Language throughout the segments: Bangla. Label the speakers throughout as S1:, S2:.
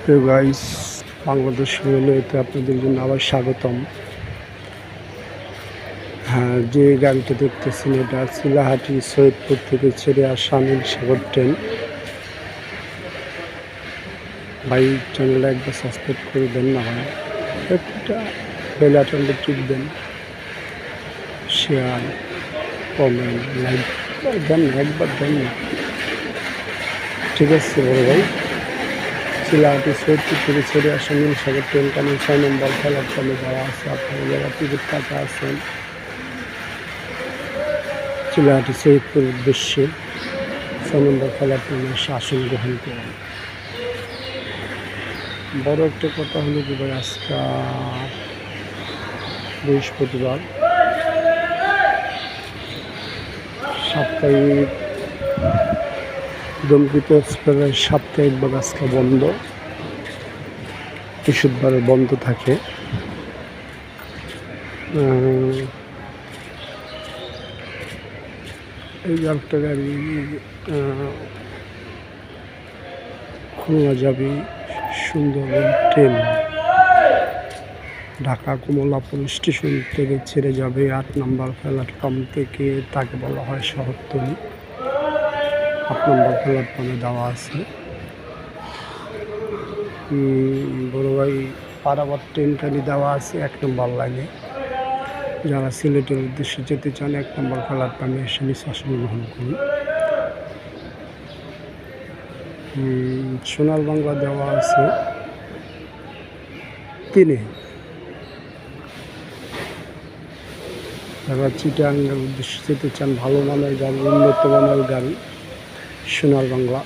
S1: প্রিয় গাইস, বাংলাদেশ রেলওয়েতে আপনাদের জন্য আবার স্বাগতম। হ্যাঁ, যে গাড়িটা দেখতেছেন এটা চিলাহাটি সৈয়দপুর থেকে ছেড়ে আসা নীল সাগর ট্রেন। ভাই, চ্যানেলটা একবার সাবস্ক্রাইব করে দেন না ভাই, একটা বেল আইকনটা টিপবেন, শেয়ার, কমেন্ট, লাইক দেন না, একবার দেন না, ঠিক আছে বড় ভাই। চিলাহাটি সৈয়দপুর থেকে ছেড়ে আসা নীল সাগর ট্রেন কানে 6 নম্বর প্ল্যাটফর্মে দেওয়া আছে। আপনারা যারা টিকিট কাটা আছেন চিলাহাটি সৈয়দপুর উদ্দেশ্যে 6 নম্বর প্ল্যাটফর্মে এসে আসন গ্রহণ করেন। বড় একটা কথা হলো যে ভাই, আজকে বৃহস্পতিবার, সাপ্তাহিক দমকিত এক্সপ্রেস সাপ্তাহিক বা আজকে বন্ধ, বৃহস্পতিবারে বন্ধ থাকে। এই একটা গাড়ি খুলনা যাবে সুন্দরবন ট্রেন, ঢাকা কমলাপুর স্টেশন থেকে ছেড়ে যাবে 8 নম্বর প্ল্যাটফর্ম থেকে। তাকে বলা হয় শহরতলি। 8 নম্বর প্ল্যাটফর্মে দেওয়া আছে। বড় ভাই, পারাবার ট্রেনখানি দেওয়া আছে 1 নম্বর লাইনে। যারা সিলেটের উদ্দেশ্যে যেতে চান 1 নম্বর প্ল্যাটফর্মে এসে নিঃশ্বাসন গ্রহণ করুন। সোনার বাংলা দেওয়া আছে 3-এ। যারা চিটাগাংয়ের উদ্দেশ্যে যেতে চান ভালো মানের গাড়ি, উন্নত মানের গাড়ি, সোনার বাংলা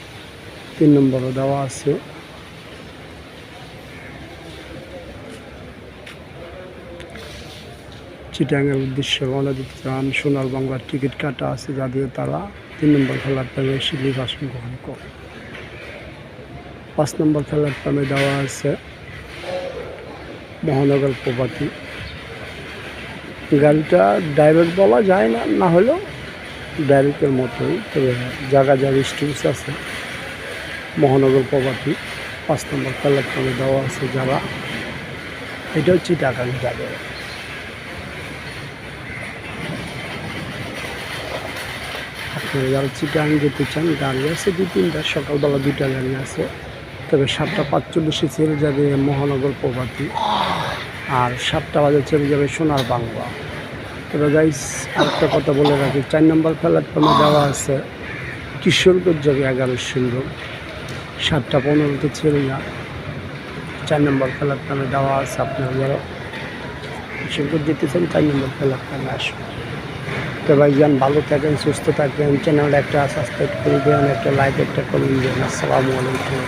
S1: 3 নম্বরও দেওয়া আছে। চিটাগাংয়ের উদ্দেশ্যে রওনা দিতে চান, সোনার বাংলার টিকিট কাটা আছে যাদের, তারা 3 নম্বর প্ল্যাটফর্মে এসে নির্বাচন গ্রহণ করে। 5 নম্বর প্ল্যাটফর্মে দেওয়া আছে মহানগর প্রপাতি। গাড়িটা ডাইরেক্ট বলা যায় না, না হলেও ডাইরেক্টের মতোই, তবে জায়গা স্টুডেন্টস আছে। মহানগর প্রপাতি 5 নম্বর প্ল্যাটফর্মে দেওয়া আছে যারা, এটা হচ্ছে চিটাগাং যাবে। আপনারা যারা চিটাগাং যেতে চান, গাড়ি আছে 2-3টা, সকালবেলা 2টা গাড়ি আছে, তবে 7:45 ছেড়ে যাবে মহানগর প্রপাতি, আর 7টা বাজে ছেড়ে যাবে সোনার বাংলা। তবে গাইস, আরেকটা কথা বলে রাখি, 4 নম্বর প্ল্যাটফর্মে দেওয়া আছে কিশোরগঞ্জ যাবে 11 লোক, 7:15 ছেড়ে যা 4 নম্বর প্ল্যাটফর্মে দেওয়া আছে। আপনারা যারা কিশোরগঞ্জ যেতে চান 4 নম্বর প্ল্যাটফর্মে আসবেন। তো ভাইজান, ভালো থাকেন, সুস্থ থাকবেন, চ্যানেলটা একটা সাবস্ক্রাইব করে দেন, একটা লাইক, একটা কমেন্ট দেন। আসসালামু আলাইকুম।